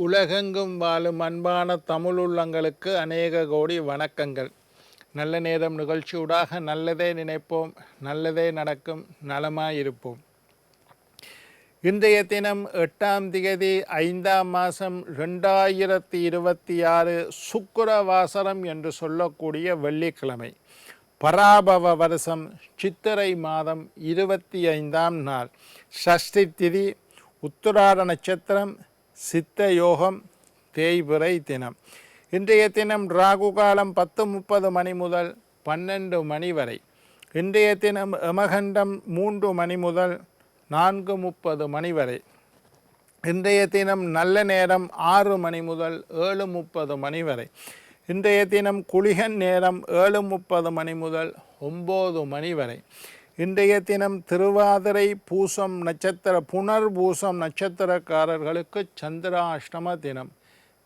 உலகெங்கும் வாழும் அன்பான தமிழுள்ளங்களுக்கு அநேக கோடி வணக்கங்கள். நல்ல நேரம் நிகழ்ச்சியூடாக நல்லதே நினைப்போம், நல்லதே நடக்கும், நலமாயிருப்போம். இன்றைய தினம் 8ஆம் திகதி 5ஆம் மாதம் 2026 சுக்கிரவாசரம் என்று சொல்லக்கூடிய வெள்ளிக்கிழமை, பராபவ வருஷம் சித்திரை மாதம் 25ஆம் நாள், சஷ்டி திதி, உத்திராட நட்சத்திரம், சித்த யோகம், தேய்பிறை தினம். இன்றைய தினம் ராகு காலம் 10:30 மணி முதல் 12 மணி வரை. இன்றைய தினம் யமகண்டம் 3 மணி முதல் 4:30 மணி வரை. இன்றைய தினம் நல்ல நேரம் 6 மணி முதல் 7:30 மணி வரை. இன்றைய தினம் குளிகன் நேரம் 7:30 மணி முதல் 9 மணி வரை. இன்றைய தினம் திருவாதிரை பூசம் நட்சத்திர புனர்பூசம் நட்சத்திரக்காரர்களுக்கு சந்திராஷ்டம தினம்.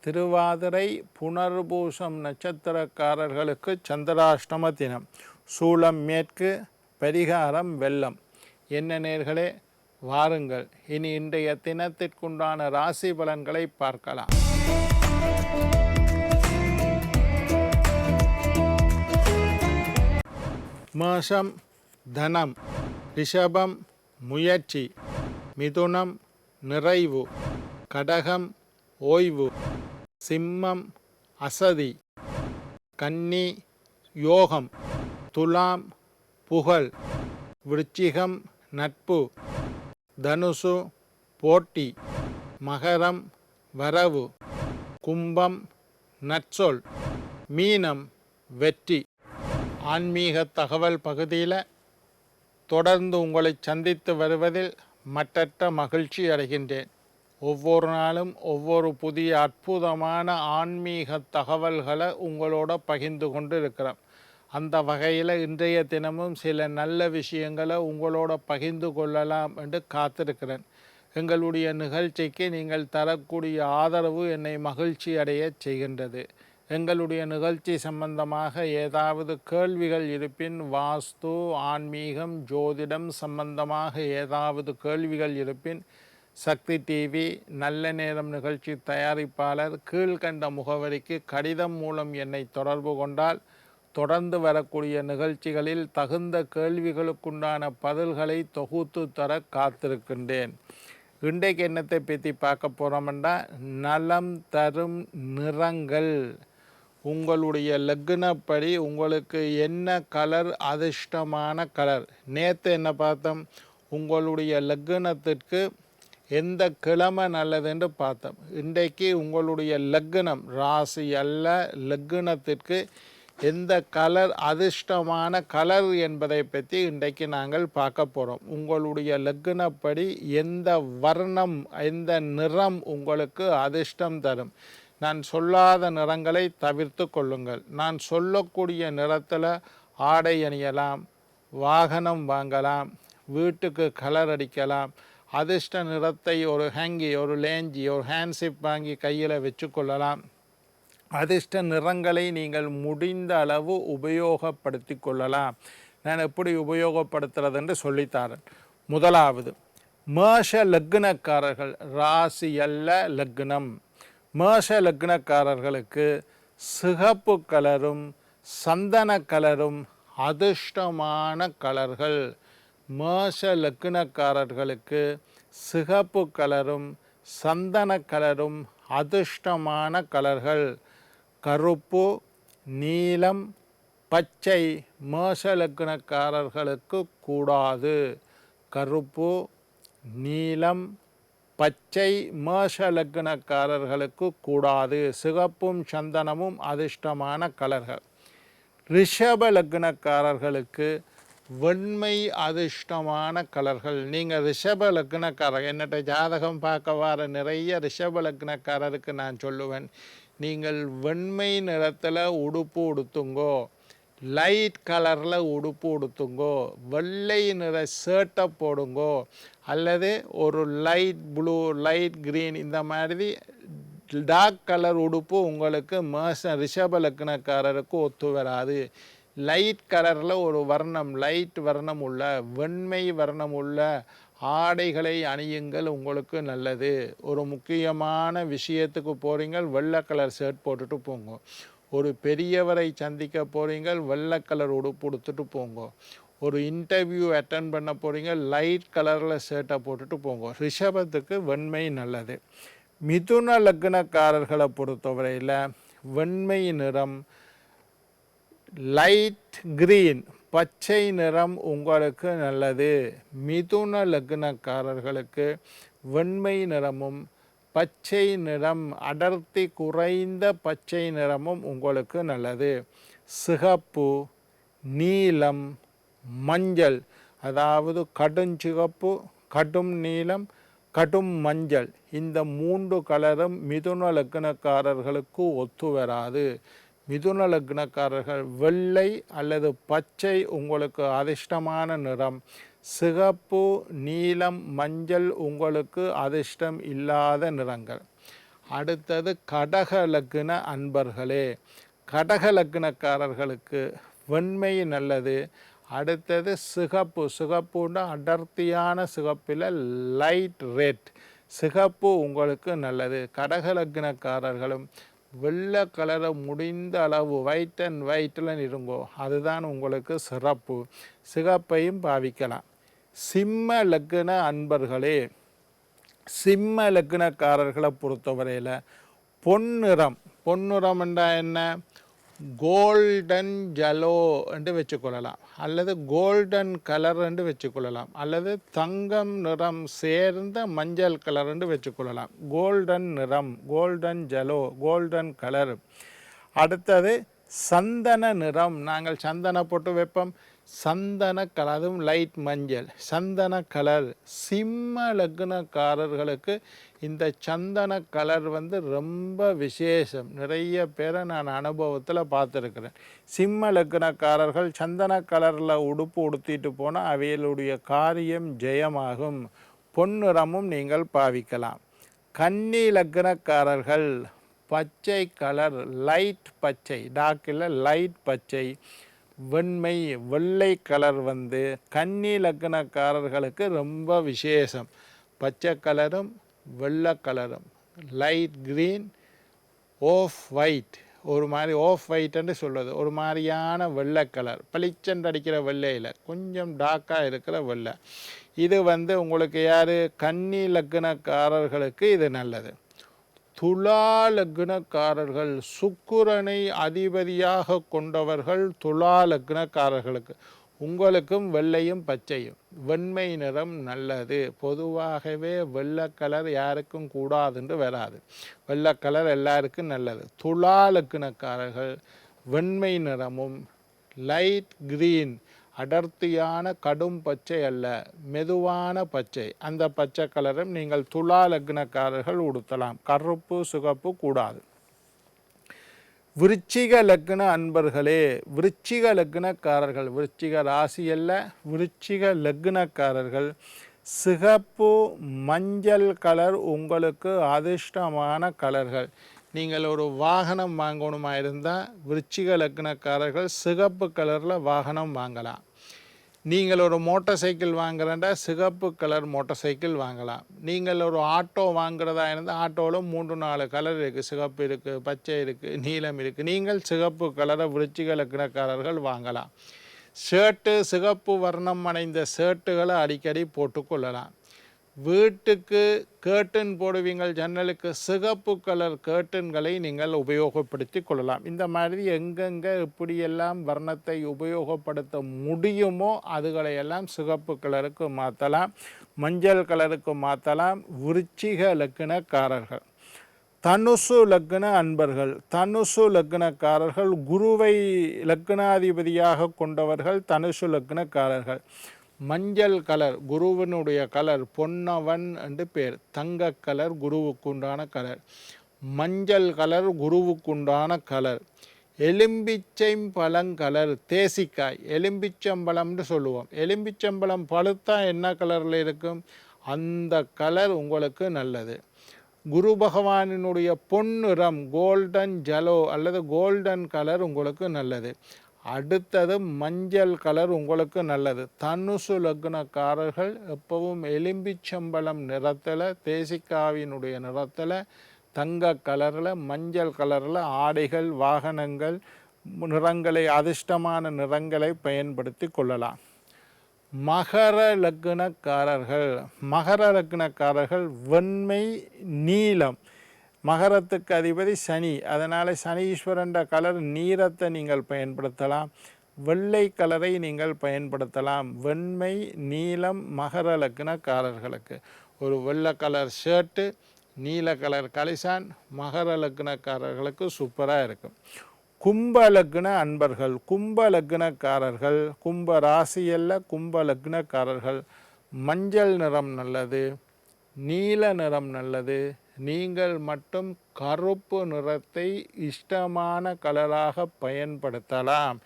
திருவாதிரை புனர்பூசம் நட்சத்திரக்காரர்களுக்கு சந்திராஷ்டம தினம். சூலம் மேற்கு, பரிகாரம் வெள்ளம். என்ன நேர்களே, வாருங்கள் இனி இன்றைய தினத்திற்குண்டான ராசி பலன்களை பார்க்கலாம். மேஷம் தனம், ரிஷபம் முயற்சி, மிதுனம் நிறைவு, கடகம் ஓய்வு, சிம்மம் அசதி, கன்னி யோகம், துலாம் புகழ், விருச்சிகம் நட்பு, தனுசு போட்டி, மகரம் வரவு, கும்பம் நற்சொல், மீனம் வெற்றி. ஆன்மீக தகவல் பகுதியில் தொடர்ந்து உங்களை சந்தித்து வருவதில் மற்றற்ற மகிழ்ச்சி அடைகின்றேன். ஒவ்வொரு நாளும் ஒவ்வொரு புதிய அற்புதமான ஆன்மீக தகவல்களை உங்களோட பகிர்ந்து கொண்டு இருக்கிறோம். அந்த வகையில் இன்றைய தினமும் சில நல்ல விஷயங்களை உங்களோட பகிர்ந்து கொள்ளலாம் என்று காத்திருக்கிறேன். எங்களுடைய நிகழ்ச்சிக்கு நீங்கள் தரக்கூடிய ஆதரவு என்னை மகிழ்ச்சி அடைய செய்கின்றது. எங்களுடைய நிகழ்ச்சி சம்பந்தமாக ஏதாவது கேள்விகள் இருப்பின், வாஸ்து, ஆன்மீகம், ஜோதிடம் சம்பந்தமாக ஏதாவது கேள்விகள் இருப்பின், சக்தி டிவி நல்ல நேரம் நிகழ்ச்சி தயாரிப்பாளர் கீழ்கண்ட முகவரிக்கு கடிதம் மூலம் என்னை தொடர்பு கொண்டால் தொடர்ந்து வரக்கூடிய நிகழ்ச்சிகளில் தகுந்த கேள்விகளுக்குண்டான பதில்களை தொகுத்து தர காத்திருக்கின்றேன். இன்றைக்கு என்னத்தை பற்றி பார்க்க போகிறோம்னா, நலம் தரும் நிறங்கள். உங்களுடைய லக்னப்படி உங்களுக்கு என்ன கலர் அதிர்ஷ்டமான கலர். நேற்று என்ன பார்த்தோம், உங்களுடைய லக்னத்திற்கு எந்த கிழமை நல்லதுன்னு பார்த்தோம். இன்றைக்கு உங்களுடைய லக்னம் ராசி அல்ல, லக்னத்திற்கு எந்த கலர் அதிர்ஷ்டமான கலர் என்பதை பற்றி இன்றைக்கு நாங்கள் பார்க்க போகிறோம். உங்களுடைய லக்னப்படி எந்த வர்ணம், எந்த நிறம் உங்களுக்கு அதிர்ஷ்டம் தரும். நான் சொல்லாத நிறங்களை தவிர்த்து கொள்ளுங்கள். நான் சொல்லக்கூடிய நிறத்தில் ஆடை அணியலாம், வாகனம் வாங்கலாம், வீட்டுக்கு கலர் அடிக்கலாம். அதிர்ஷ்ட நிறத்தை ஒரு ஹேங்கி, ஒரு லேஞ்சி, ஒரு ஹேண்ட்சிப் வாங்கி கையில் வச்சு கொள்ளலாம். அதிர்ஷ்ட நிறங்களை நீங்கள் முடிந்த அளவு உபயோகப்படுத்தி கொள்ளலாம். நான் எப்படி உபயோகப்படுத்துறது என்று சொல்லித்தாரேன். முதலாவது, மேஷ லக்னக்காரர்கள், ராசி அல்ல லக்னம். மேஷ லக்னக்காரர்களுக்கு சிகப்பு கலரும் சந்தன கலரும் அதிர்ஷ்டமான கலர்கள். மேஷ லக்னக்காரர்களுக்கு சிகப்பு கலரும் சந்தன கலரும் அதிர்ஷ்டமான கலர்கள். கருப்பு, நீலம், பச்சை மேஷ லக்னக்காரர்களுக்கு கூடாது. கருப்பு, நீலம், பச்சை மேஷ லக்னக்காரர்களுக்கு கூடாது. சிகப்பும் சந்தனமும் அதிர்ஷ்டமான கலர்கள். ரிஷப லக்னக்காரர்களுக்கு வெண்மை அதிர்ஷ்டமான கலர்கள். நீங்கள் ரிஷப லக்னக்காரர், என்னட்ட ஜாதகம் பார்க்க வர நிறைய ரிஷப லக்னக்காரருக்கு நான் சொல்லுவேன், நீங்கள் வெண்மை நிறத்தில் உடுப்பு உடுத்துங்கோ, லைட் கலரில் உடுப்பு உடுத்துங்கோ, வெள்ளை நிற ஷர்ட்டை போடுங்கோ, அல்லது ஒரு லைட் ப்ளூ, லைட் க்ரீன், இந்த மாதிரி டார்க் கலர் உடுப்பு உங்களுக்கு ரிஷப லக்னக்காரருக்கு ஒத்து வராது. லைட் கலரில் ஒரு வர்ணம், லைட் வர்ணம் உள்ள, வெண்மை வர்ணம் உள்ள ஆடைகளை அணியுங்கள், உங்களுக்கு நல்லது. ஒரு முக்கியமான விஷயத்துக்கு போகிறீங்க, வெள்ளை கலர் ஷர்ட் போட்டுட்டு போங்க. ஒரு பெரியவரை சந்திக்க போகிறீங்க, வெள்ளை கலர் உடுப்பு உடுத்துட்டு போங்க. ஒரு இன்டர்வியூ அட்டன் பண்ண போகிறீங்க, லைட் கலரில் ஷர்ட்டை போட்டுட்டு போங்க. ரிஷபத்துக்கு வெண்மை நல்லது. மிதுன லக்னக்காரர்களை பொறுத்தவரையில் வெண்மை நிறம், லைட் கிரீன் பச்சை நிறம் உங்களுக்கு நல்லது. மிதுன லக்னக்காரர்களுக்கு வெண்மை நிறமும் பச்சை நிறம், அடர்த்தி குறைந்த பச்சை நிறமும் உங்களுக்கு நல்லது. சிகப்பு, நீலம், மஞ்சள், அதாவது கடுஞ்சிகப்பு, கடும் நீலம், கடும் மஞ்சள், இந்த 3 கலரும் மிதுன லக்னக்காரர்களுக்கு ஒத்து வராது. மிதுன லக்னக்காரர்கள் வெள்ளை அல்லது பச்சை உங்களுக்கு அதிர்ஷ்டமான நிறம். சிகப்பு, நீலம், மஞ்சள் உங்களுக்கு அதிர்ஷ்டம் இல்லாத நிறங்கள். அடுத்தது கடக லக்ன அன்பர்களே, கடக லக்னக்காரர்களுக்கு வெண்மை நல்லது. அடுத்தது சிகப்பு, சிகப்புன்னா அடர்த்தியான சிகப்பில் லைட் ரெட், சிகப்பு உங்களுக்கு நல்லது. கடக லக்னக்காரர்களும் வெள்ளை கலரை முடிந்த அளவு ஒயிட் அண்ட் ஒயிட்டில் இருங்கோ, அதுதான் உங்களுக்கு சிறப்பு. சிகப்பையும் பாவிக்கலாம். சிம்ம லக்ன அன்பர்களே, சிம்ம லக்னக்காரர்களை பொறுத்தவரையில் பொன்னிறம், பொன்னிறம் என்றால் என்ன, கோல்டன் ஜலோ என்று வச்சுக்கொள்ளலாம், அல்லது கோல்டன் கலர் என்று வச்சுக்கொள்ளலாம், அல்லது தங்கம் நிறம் சேர்ந்த மஞ்சள் கலர் என்று வச்சுக்கொள்ளலாம். கோல்டன் நிறம், கோல்டன் ஜலோ, கோல்டன் கலர். அடுத்தது சந்தன நிறம், நாங்கள் சந்தன போட்டு வைப்போம், சந்தன கலர், அதுவும் லைட் மஞ்சள், சந்தன கலர். சிம்ம லக்னக்காரர்களுக்கு இந்த சந்தன கலர் ரொம்ப விசேஷம். நிறைய பேரை நான் அனுபவத்தில் பார்த்துருக்கிறேன். சிம்ம லக்னக்காரர்கள் சந்தன கலரில் உடுப்பு உடுத்திட்டு போனால் அவைகளுடைய காரியம் ஜெயமாகும். பொன்னிறமும் நீங்கள் பாவிக்கலாம். கன்னி லக்னக்காரர்கள் பச்சை கலர், லைட் பச்சை, டார்க்கில் லைட் பச்சை, வெண்மை, வெள்ளை கலர் கன்னி லக்னக்காரர்களுக்கு ரொம்ப விசேஷம். பச்சை கலரும் வெள்ளை கலரும், லைட் கிரீன், ஆஃப் ஒயிட், ஒரு மாதிரி ஆஃப் ஒயிட்ன்னு சொல்லுவது, ஒரு மாதிரியான வெள்ளை கலர், பளிச்சென்று அடிக்கிற வெள்ளையில் கொஞ்சம் டார்க்காக இருக்கிற வெள்ளை. இது உங்களுக்கு யார், கன்னி லக்னக்காரர்களுக்கு இது நல்லது. துலா லக்னக்காரர்கள், சுக்கிரனை அதிபதியாக கொண்டவர்கள் துலா லக்னக்காரர்களுக்கு, உங்களுக்கும் வெள்ளையும் பச்சையும், வெண்மை நிறம் நல்லது. பொதுவாகவே வெள்ளை கலர் யாருக்கும் கூடாதுன்று வராது, வெள்ளை கலர் எல்லாருக்கும் நல்லது. துலா லக்னக்காரர்கள் வெண்மை நிறமும் லைட் கிரீன், அடர்த்தியான கடும் பச்சை அல்ல, மெதுவான பச்சை, அந்த பச்சை கலரும் நீங்கள் துலா லக்னக்காரர்கள் உடுத்தலாம். கருப்பு சிகப்பு கூடாது. விருச்சிக லக்ன அன்பர்களே, விருச்சிக லக்னக்காரர்கள், விருச்சிக ராசி அல்ல, விருச்சிக லக்னக்காரர்கள் சிகப்பு மஞ்சள் கலர் உங்களுக்கு அதிர்ஷ்டமான கலர்கள். நீங்கள் ஒரு வாகனம் வாங்கணுமா இருந்தால் விருச்சிக லக்னக்காரர்கள் சிகப்பு கலரில் வாகனம் வாங்கலாம். நீங்கள் ஒரு மோட்டார் சைக்கிள் வாங்குறதா சிகப்பு கலர் மோட்டார் சைக்கிள் வாங்கலாம். நீங்கள் ஒரு ஆட்டோ வாங்குறதா இருந்தால் ஆட்டோவில் 3-4 கலர் இருக்குது, சிகப்பு இருக்குது, பச்சை இருக்குது, நீலம் இருக்குது. நீங்கள் சிகப்பு கலரை விருச்சிக லக்னக்காரர்கள் வாங்கலாம். ஷர்ட்டு சிகப்பு வர்ணம் அடைந்த ஷர்ட்டுகளை அடிக்கடி போட்டுக்கொள்ளலாம். வீட்டுக்கு கேர்டன் போடுவீங்கள், ஜன்னலுக்கு சிகப்பு கலர் கேர்டன்களை நீங்கள் உபயோகப்படுத்தி கொள்ளலாம். இந்த மாதிரி எங்கெங்கே இப்படியெல்லாம் வர்ணத்தை உபயோகப்படுத்த முடியுமோ அதுகளையெல்லாம் சிகப்பு கலருக்கு மாற்றலாம், மஞ்சள் கலருக்கு மாற்றலாம். விருச்சிக லக்னக்காரர்கள். தனுசு லக்ன அன்பர்கள், தனுசு லக்னக்காரர்கள் குருவை லக்னாதிபதியாக கொண்டவர்கள். தனுசு லக்னக்காரர்கள் மஞ்சள் கலர், குருவினுடைய கலர் பொன்னவன் என்று பேர், தங்க கலர் குருவுக்குண்டான கலர், மஞ்சள் கலர் குருவுக்குண்டான கலர். எலும்பிச்சை பழங்கலர், தேசிக்காய், எலும்பிச்சம்பழம்னு சொல்லுவோம். எலும்பிச்சம்பழம் பழுத்தா என்ன கலரில் இருக்கும், அந்த கலர் உங்களுக்கு நல்லது. குரு பகவானினுடைய பொன்னிறம் கோல்டன் ஜலோ அல்லது கோல்டன் கலர் உங்களுக்கு நல்லது. அடுத்தது மஞ்சள் கலர் உங்களுக்கு நல்லது. தனுசு லக்னக்காரர்கள் எப்பவும் எலும்பிச்சம்பழம் நிறத்தில், தேசிக்காவினுடைய நிறத்தில், தங்க கலரில், மஞ்சள் கலரில் ஆடைகள், வாகனங்கள், நிறங்களை, அதிர்ஷ்டமான நிறங்களை பயன்படுத்தி கொள்ளலாம். மகர லக்னக்காரர்கள் வெண்மை, நீலம். மகரத்துக்கு அதிபதி சனி, அதனால் சனீஸ்வரன்ற கலர் நீரத்தை நீங்கள் பயன்படுத்தலாம். வெள்ளை கலரை நீங்கள் பயன்படுத்தலாம். வெண்மை, நீலம் மகர லக்னக்காரர்களுக்கு. ஒரு வெள்ளை கலர் ஷர்ட்டு, நீல கலர் கலிசான் மகர லக்னக்காரர்களுக்கு சூப்பராக இருக்கும். கும்ப லக்ன அன்பர்கள், கும்ப லக்னக்காரர்கள், கும்ப ராசியல்ல கும்ப லக்னக்காரர்கள் மஞ்சள் நிறம் நல்லது, நீல நிறம் நல்லது. நீங்கள் மட்டும் கருப்பு நிறத்தை இஷ்டமான கலராக பயன்படுத்தலாம்.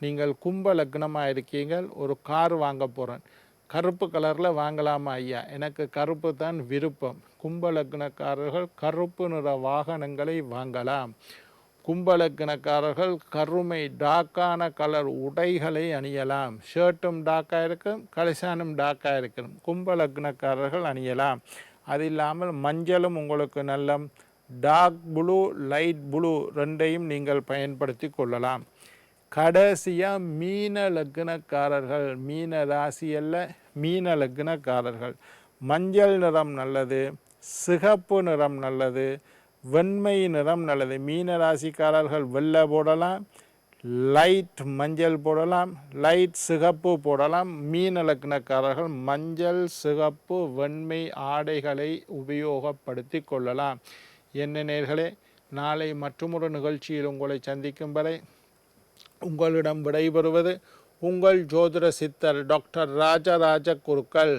நீங்கள் கும்ப லக்னமாக இருக்கீங்க, ஒரு கார் வாங்க போகிறேன், கருப்பு கலரில் வாங்கலாமா ஐயா? எனக்கு கருப்பு தான் விருப்பம். கும்ப லக்னக்காரர்கள் கருப்பு நிற வாகனங்களை வாங்கலாம். கும்பலக்கணக்காரர்கள் கருமை டாக்கான கலர் உடைகளை அணியலாம். ஷர்ட்டும் டாக்காக இருக்கும், கலிசானும் டாக்காக இருக்கணும், கும்பலக்கணக்காரர்கள் அணியலாம். அது இல்லாமல் மஞ்சளும் உங்களுக்கு நல்ல டார்க் ப்ளூ, லைட் ப்ளூ ரெண்டையும் நீங்கள் பயன்படுத்தி கொள்ளலாம். கடைசியாக மீன லக்னக்காரர்கள், மீன ராசியல்ல மீன லக்னக்காரர்கள் மஞ்சள் நிறம் நல்லது, சிகப்பு நிறம் நல்லது, வெண்மை நிறம் நல்லது. மீன ராசிக்காரர்கள் வெள்ளை போடலாம், லைட் மஞ்சள் போடலாம், லைட் சிகப்பு போடலாம். மீன லக்னக்காரர்கள் மஞ்சள், சிகப்பு, வெண்மை ஆடைகளை உபயோகப்படுத்தி கொள்ளலாம். என்ன நேயர்களே, நாளை மற்றொரு நிகழ்ச்சியில் உங்களை சந்திக்கும் வரை உங்களிடம் விடைபெறுவது உங்கள் ஜோதிட சித்தர் டாக்டர் ராஜராஜ குருக்கள்.